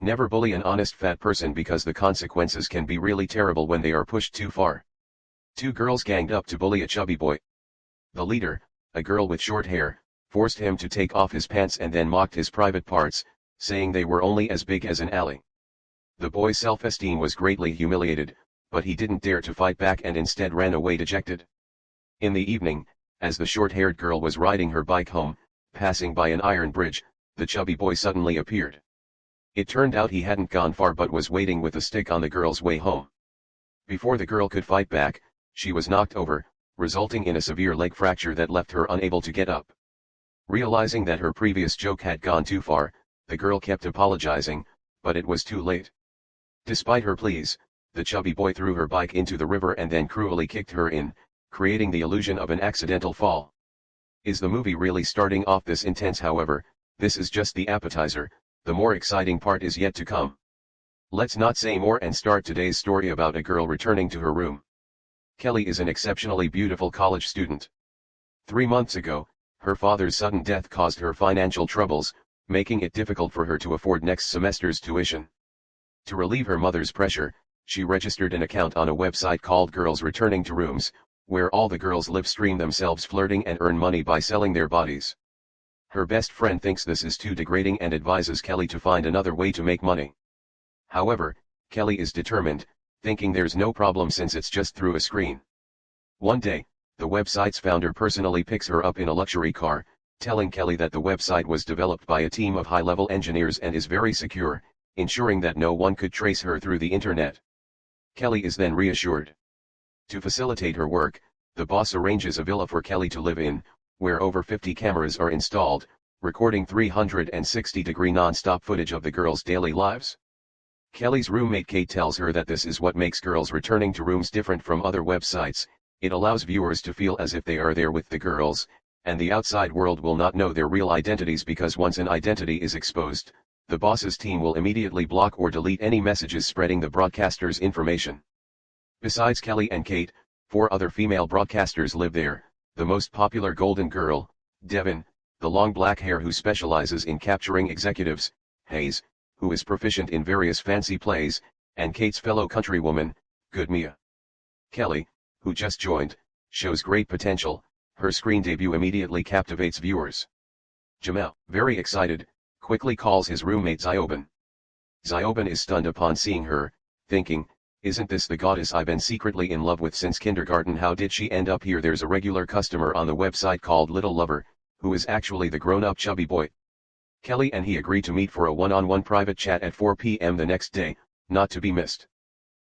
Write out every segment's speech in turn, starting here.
Never bully an honest fat person because the consequences can be really terrible when they are pushed too far. Two girls ganged up to bully a chubby boy. The leader, a girl with short hair, forced him to take off his pants and then mocked his private parts, saying they were only as big as an alley. The boy's self-esteem was greatly humiliated, but he didn't dare to fight back and instead ran away dejected. In the evening, as the short-haired girl was riding her bike home, passing by an iron bridge, the chubby boy suddenly appeared. It turned out he hadn't gone far but was waiting with a stick on the girl's way home. Before the girl could fight back, she was knocked over, resulting in a severe leg fracture that left her unable to get up. Realizing that her previous joke had gone too far, the girl kept apologizing, but it was too late. Despite her pleas, the chubby boy threw her bike into the river and then cruelly kicked her in, creating the illusion of an accidental fall. Is the movie really starting off this intense? However, this is just the appetizer, the more exciting part is yet to come. Let's not say more and start today's story about a girl returning to her room. Kelly is an exceptionally beautiful college student. 3 months ago, her father's sudden death caused her financial troubles, making it difficult for her to afford next semester's tuition. To relieve her mother's pressure, she registered an account on a website called Girls Returning to Rooms, where all the girls live stream themselves flirting and earn money by selling their bodies. Her best friend thinks this is too degrading and advises Kelly to find another way to make money. However, Kelly is determined, thinking there's no problem since it's just through a screen. One day, the website's founder personally picks her up in a luxury car, telling Kelly that the website was developed by a team of high-level engineers and is very secure, ensuring that no one could trace her through the internet. Kelly is then reassured. To facilitate her work, the boss arranges a villa for Kelly to live in, where over 50 cameras are installed, recording 360-degree non-stop footage of the girls' daily lives. Kelly's roommate Kate tells her that this is what makes Girls Returning to Rooms different from other websites. It allows viewers to feel as if they are there with the girls, and the outside world will not know their real identities because once an identity is exposed, the boss's team will immediately block or delete any messages spreading the broadcaster's information. Besides Kelly and Kate, 4 other female broadcasters live there, the most popular Golden Girl, Devin, the long black hair who specializes in capturing executives, Hayes, who is proficient in various fancy plays, and Kate's fellow countrywoman, Good Mia. Kelly, who just joined, shows great potential. Her screen debut immediately captivates viewers. Jamal, very excited, quickly calls his roommate Zioban. Zioban is stunned upon seeing her, thinking, isn't this the goddess I've been secretly in love with since kindergarten? How did she end up here? There's a regular customer on the website called Little Lover, who is actually the grown-up chubby boy. Kelly and he agree to meet for a one-on-one private chat at 4 p.m. the next day, not to be missed.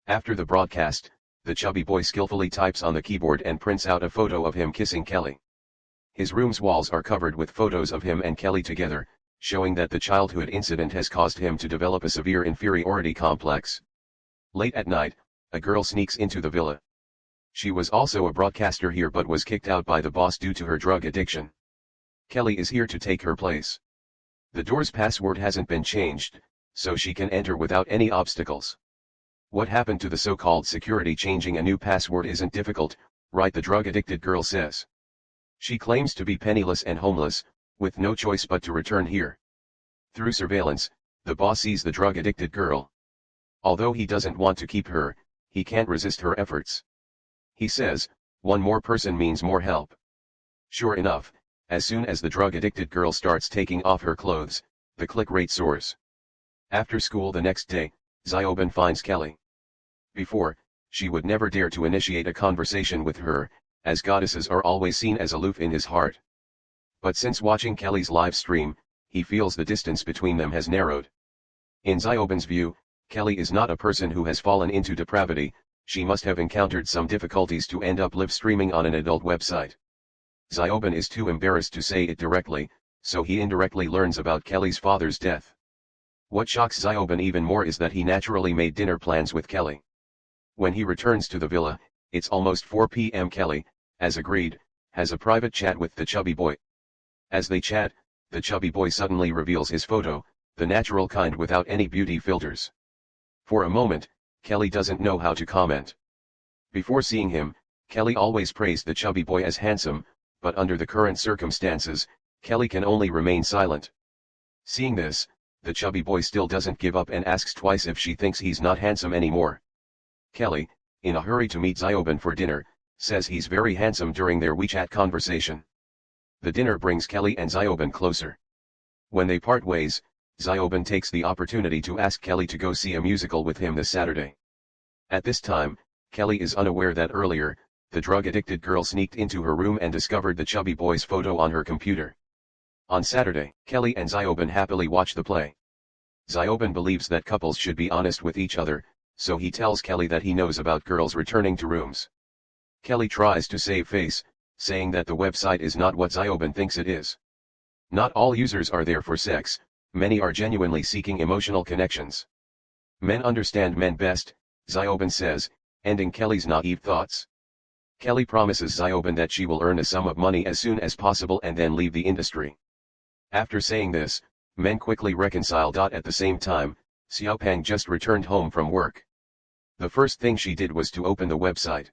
After the broadcast, the chubby boy skillfully types on the keyboard and prints out a photo of him kissing Kelly. His room's walls are covered with photos of him and Kelly together, showing that the childhood incident has caused him to develop a severe inferiority complex. Late at night, a girl sneaks into the villa. She was also a broadcaster here but was kicked out by the boss due to her drug addiction. Kelly is here to take her place. The door's password hasn't been changed, so she can enter without any obstacles. What happened to the so-called security? Changing a new password isn't difficult, right? The drug-addicted girl says. She claims to be penniless and homeless, with no choice but to return here. Through surveillance, the boss sees the drug-addicted girl. Although he doesn't want to keep her, he can't resist her efforts. He says, one more person means more help. Sure enough, as soon as the drug-addicted girl starts taking off her clothes, the click rate soars. After school the next day, Zioban finds Kelly. Before, she would never dare to initiate a conversation with her, as goddesses are always seen as aloof in his heart. But since watching Kelly's live stream, he feels the distance between them has narrowed. In Zioban's view, Kelly is not a person who has fallen into depravity, she must have encountered some difficulties to end up live streaming on an adult website. Zioban is too embarrassed to say it directly, so he indirectly learns about Kelly's father's death. What shocks Zioban even more is that he naturally made dinner plans with Kelly. When he returns to the villa, it's almost 4 p.m. Kelly, as agreed, has a private chat with the chubby boy. As they chat, the chubby boy suddenly reveals his photo, the natural kind without any beauty filters. For a moment, Kelly doesn't know how to comment. Before seeing him, Kelly always praised the chubby boy as handsome, but under the current circumstances, Kelly can only remain silent. Seeing this, the chubby boy still doesn't give up and asks twice if she thinks he's not handsome anymore. Kelly, in a hurry to meet Xiaoben for dinner, says he's very handsome during their WeChat conversation. The dinner brings Kelly and Xiaoben closer. When they part ways, Xiaoben takes the opportunity to ask Kelly to go see a musical with him this Saturday. At this time, Kelly is unaware that earlier, the drug-addicted girl sneaked into her room and discovered the chubby boy's photo on her computer. On Saturday, Kelly and Xiaoben happily watch the play. Xiaoben believes that couples should be honest with each other, so he tells Kelly that he knows about girls returning to rooms. Kelly tries to save face, saying that the website is not what Xiaoben thinks it is. Not all users are there for sex, many are genuinely seeking emotional connections. Men understand men best, Xiaoben says, ending Kelly's naive thoughts. Kelly promises Xiaoben that she will earn a sum of money as soon as possible and then leave the industry. After saying this, men quickly reconcile. At the same time, Xiaopeng just returned home from work. The first thing she did was to open the website.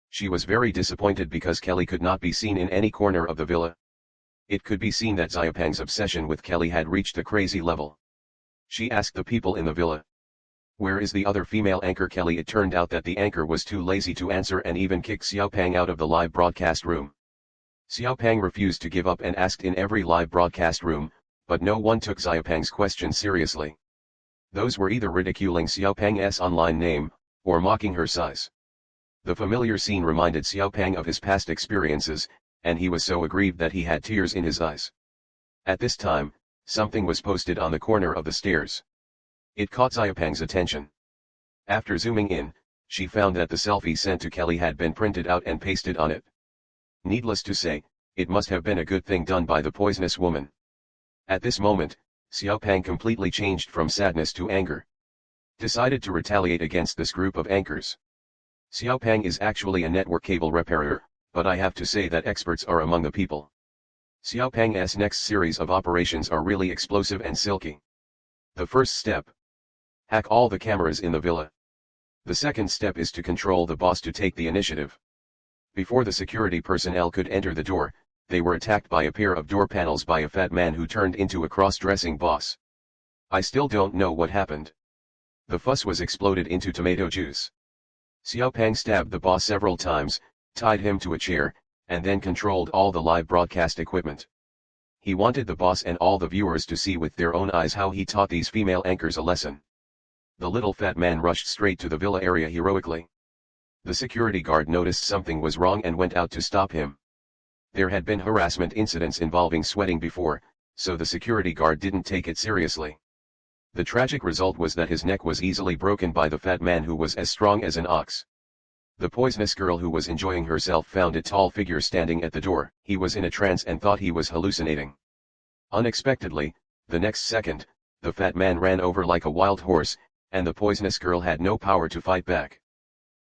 She was very disappointed because Kelly could not be seen in any corner of the villa. It could be seen that Xiaopeng's obsession with Kelly had reached a crazy level. She asked the people in the villa, "Where is the other female anchor Kelly?" It turned out that the anchor was too lazy to answer and even kicked Xiaopeng out of the live broadcast room. Xiaopeng refused to give up and asked in every live broadcast room, but no one took Xiaopeng's question seriously. Those were either ridiculing Xiaopeng's online name, or mocking her size. The familiar scene reminded Xiaopeng of his past experiences, and he was so aggrieved that he had tears in his eyes. At this time, something was posted on the corner of the stairs. It caught Xiaopeng's attention. After zooming in, she found that the selfie sent to Kelly had been printed out and pasted on it. Needless to say, it must have been a good thing done by the poisonous woman. At this moment, Xiaopeng completely changed from sadness to anger. Decided to retaliate against this group of anchors. Xiaopeng is actually a network cable repairer, but I have to say that experts are among the people. Xiaopeng's next series of operations are really explosive and silky. The first step: hack all the cameras in the villa. The second step is to control the boss to take the initiative. Before the security personnel could enter the door, they were attacked by a pair of door panels by a fat man who turned into a cross-dressing boss. I still don't know what happened. The fuss was exploded into tomato juice. Xiaopeng stabbed the boss several times, tied him to a chair, and then controlled all the live broadcast equipment. He wanted the boss and all the viewers to see with their own eyes how he taught these female anchors a lesson. The little fat man rushed straight to the villa area heroically. The security guard noticed something was wrong and went out to stop him. There had been harassment incidents involving sweating before, so the security guard didn't take it seriously. The tragic result was that his neck was easily broken by the fat man who was as strong as an ox. The poisonous girl who was enjoying herself found a tall figure standing at the door. He was in a trance and thought he was hallucinating. Unexpectedly, the next second, the fat man ran over like a wild horse, and the poisonous girl had no power to fight back.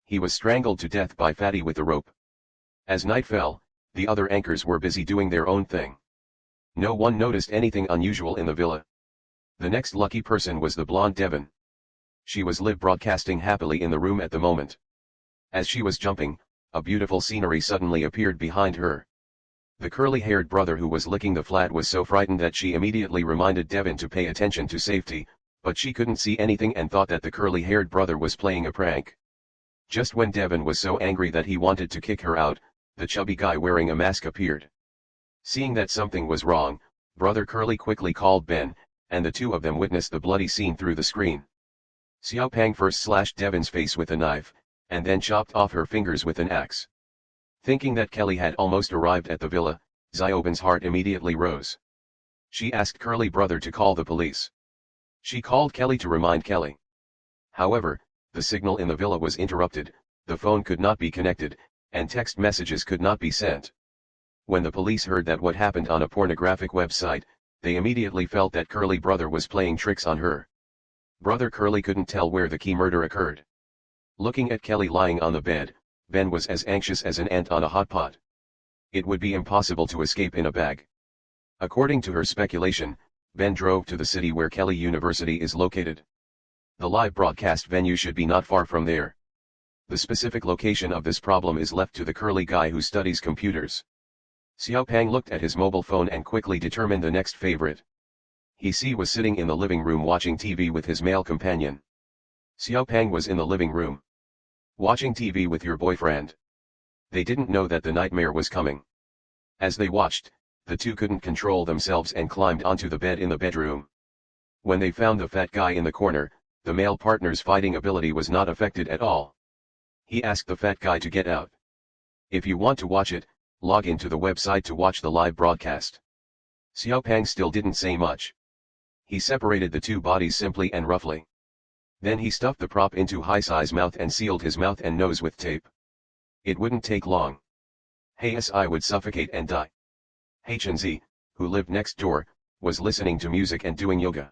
He was strangled to death by Fatty with a rope. As night fell, the other anchors were busy doing their own thing. No one noticed anything unusual in the villa. The next lucky person was the blonde Devon. She was live broadcasting happily in the room at the moment. As she was jumping, a beautiful scenery suddenly appeared behind her. The curly-haired brother who was licking the flat was so frightened that she immediately reminded Devon to pay attention to safety, but she couldn't see anything and thought that the curly-haired brother was playing a prank. Just when Devon was so angry that he wanted to kick her out, the chubby guy wearing a mask appeared. Seeing that something was wrong, Brother Curly quickly called Ben, and the two of them witnessed the bloody scene through the screen. Xiaopeng first slashed Devon's face with a knife, and then chopped off her fingers with an axe. Thinking that Kelly had almost arrived at the villa, Xiaoben's heart immediately rose. She asked Curly Brother to call the police. She called Kelly to remind Kelly. However, the signal in the villa was interrupted, the phone could not be connected, and text messages could not be sent. When the police heard that what happened on a pornographic website, they immediately felt that Curly Brother was playing tricks on her. Brother Curly couldn't tell where the key murder occurred. Looking at Kelly lying on the bed, Ben was as anxious as an ant on a hot pot. It would be impossible to escape in a bag. According to her speculation, Ben drove to the city where Kelly University is located. The live broadcast venue should be not far from there. The specific location of this problem is left to the curly guy who studies computers. Xiaopeng looked at his mobile phone and quickly determined the next favorite. He was sitting in the living room watching TV with his male companion. Xiao Pang was in the living room. Watching TV with your boyfriend. They didn't know that the nightmare was coming. As they watched, the two couldn't control themselves and climbed onto the bed in the bedroom. When they found the fat guy in the corner, the male partner's fighting ability was not affected at all. He asked the fat guy to get out. If you want to watch it, log into the website to watch the live broadcast. Xiao Pang still didn't say much. He separated the two bodies simply and roughly. Then he stuffed the prop into Haisai's mouth and sealed his mouth and nose with tape. It wouldn't take long. Haisai would suffocate and die. Hchenzi, who lived next door, was listening to music and doing yoga.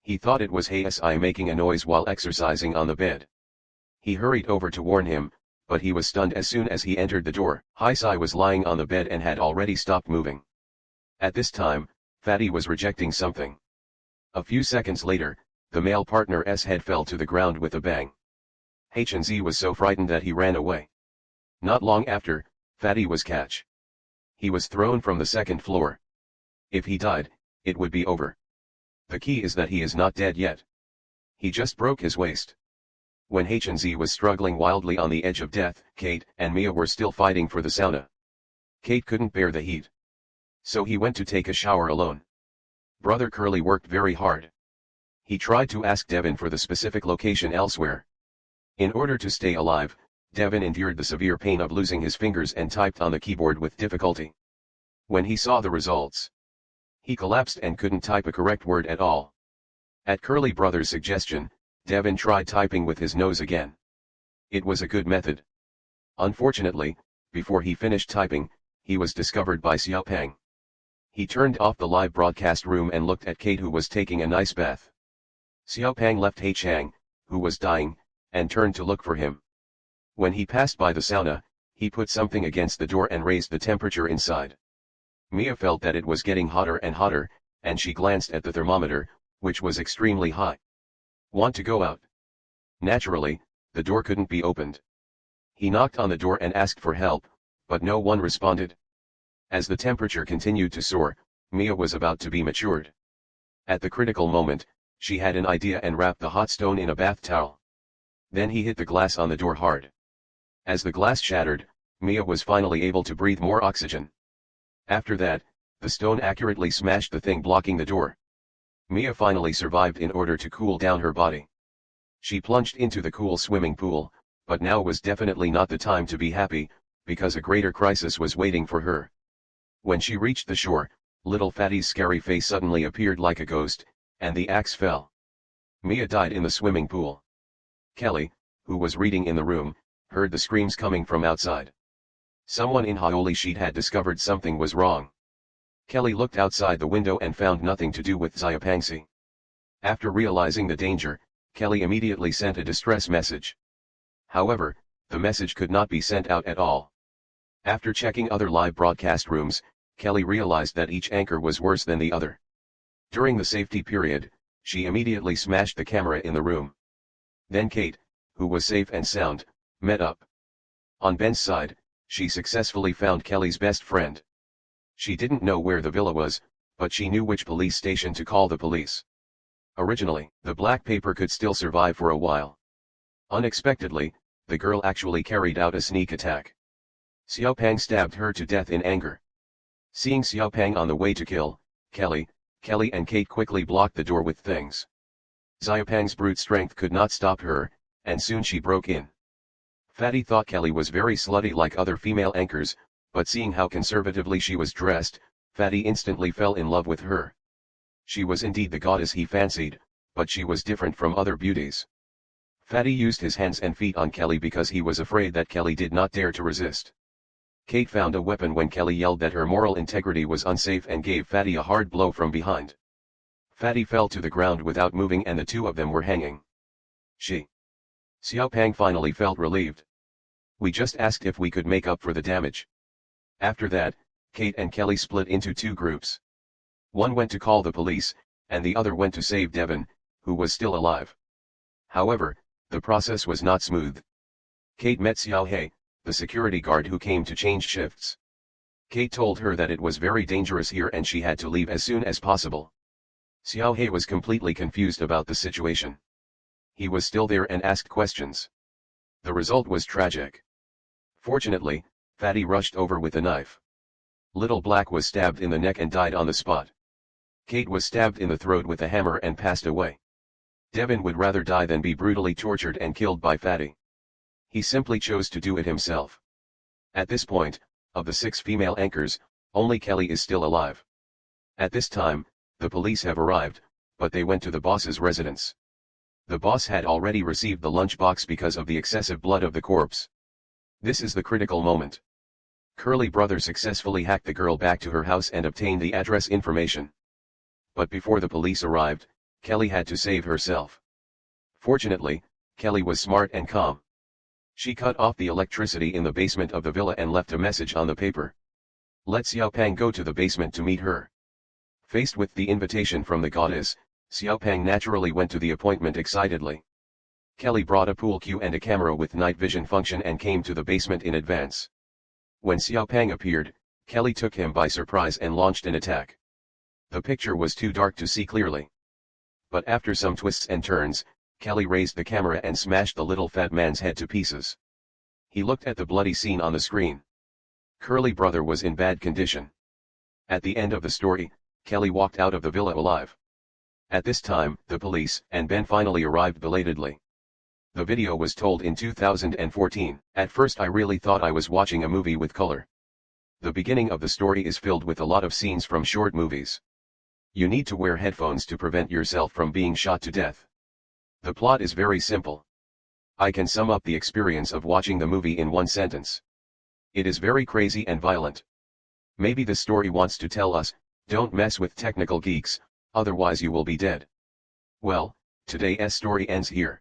He thought it was Haisai making a noise while exercising on the bed. He hurried over to warn him, but he was stunned as soon as he entered the door. Haisai was lying on the bed and had already stopped moving. At this time, Fatty was rejecting something. A few seconds later, the male partner's head fell to the ground with a bang. Hchenzi was so frightened that he ran away. Not long after, Fatty was catch. He was thrown from the second floor. If he died, it would be over. The key is that he is not dead yet. He just broke his waist. When Hchenzi was struggling wildly on the edge of death, Kate and Mia were still fighting for the sauna. Kate couldn't bear the heat. So he went to take a shower alone. Brother Curly worked very hard. He tried to ask Devin for the specific location elsewhere. In order to stay alive, Devin endured the severe pain of losing his fingers and typed on the keyboard with difficulty. When he saw the results, he collapsed and couldn't type a correct word at all. At Curly Brother's suggestion, Devin tried typing with his nose again. It was a good method. Unfortunately, before he finished typing, he was discovered by Xiao Pang. He turned off the live broadcast room and looked at Kate, who was taking a nice bath. Xiao Pang left He Chang, who was dying, and turned to look for him. When he passed by the sauna, he put something against the door and raised the temperature inside. Mia felt that it was getting hotter and hotter, and she glanced at the thermometer, which was extremely high. Want to go out? Naturally, the door couldn't be opened. He knocked on the door and asked for help, but no one responded. As the temperature continued to soar, Mia was about to be matured. At the critical moment, she had an idea and wrapped the hot stone in a bath towel. Then he hit the glass on the door hard. As the glass shattered, Mia was finally able to breathe more oxygen. After that, the stone accurately smashed the thing blocking the door. Mia finally survived in order to cool down her body. She plunged into the cool swimming pool, but now was definitely not the time to be happy, because a greater crisis was waiting for her. When she reached the shore, little Fatty's scary face suddenly appeared like a ghost, and the axe fell. Mia died in the swimming pool. Kelly, who was reading in the room, heard the screams coming from outside. Someone in Holy Sheet had discovered something was wrong. Kelly looked outside the window and found nothing to do with Xiao Pangxi. After realizing the danger, Kelly immediately sent a distress message. However, the message could not be sent out at all. After checking other live broadcast rooms, Kelly realized that each anchor was worse than the other. During the safety period, she immediately smashed the camera in the room. Then Kate, who was safe and sound, met up. On Ben's side, she successfully found Kelly's best friend. She didn't know where the villa was, but she knew which police station to call the police. Originally, the black paper could still survive for a while. Unexpectedly, the girl actually carried out a sneak attack. Xiao Pang stabbed her to death in anger. Seeing Xiao Pang on the way to kill Kelly and Kate quickly blocked the door with things. Xiao Pang's brute strength could not stop her, and soon she broke in. Fatty thought Kelly was very slutty like other female anchors, but seeing how conservatively she was dressed, Fatty instantly fell in love with her. She was indeed the goddess he fancied, but she was different from other beauties. Fatty used his hands and feet on Kelly because he was afraid that Kelly did not dare to resist. Kate found a weapon when Kelly yelled that her moral integrity was unsafe and gave Fatty a hard blow from behind. Fatty fell to the ground without moving and the two of them were hanging. Xiao Pang finally felt relieved. We just asked if we could make up for the damage. After that, Kate and Kelly split into two groups. One went to call the police, and the other went to save Devin, who was still alive. However, the process was not smooth. Kate met Xiao He, the security guard who came to change shifts. Kate told her that it was very dangerous here and she had to leave as soon as possible. Xiao He was completely confused about the situation. He was still there and asked questions. The result was tragic. Fortunately, Fatty rushed over with a knife. Little Black was stabbed in the neck and died on the spot. Kate was stabbed in the throat with a hammer and passed away. Devin would rather die than be brutally tortured and killed by Fatty. He simply chose to do it himself. At this point, of the 6 female anchors, only Kelly is still alive. At this time, the police have arrived, but they went to the boss's residence. The boss had already received the lunchbox because of the excessive blood of the corpse. This is the critical moment. Curly Brother successfully hacked the girl back to her house and obtained the address information. But before the police arrived, Kelly had to save herself. Fortunately, Kelly was smart and calm. She cut off the electricity in the basement of the villa and left a message on the paper. Let Xiaopang go to the basement to meet her. Faced with the invitation from the goddess, Xiaopang naturally went to the appointment excitedly. Kelly brought a pool cue and a camera with night vision function and came to the basement in advance. When Xiaopang appeared, Kelly took him by surprise and launched an attack. The picture was too dark to see clearly. But after some twists and turns, Kelly raised the camera and smashed the little fat man's head to pieces. He looked at the bloody scene on the screen. Curly Brother was in bad condition. At the end of the story, Kelly walked out of the villa alive. At this time, the police and Ben finally arrived belatedly. The video was told in 2014. At first I really thought I was watching a movie with color. The beginning of the story is filled with a lot of scenes from short movies. You need to wear headphones to prevent yourself from being shot to death. The plot is very simple. I can sum up the experience of watching the movie in one sentence. It is very crazy and violent. Maybe the story wants to tell us, don't mess with technical geeks, otherwise you will be dead. Well, today's story ends here.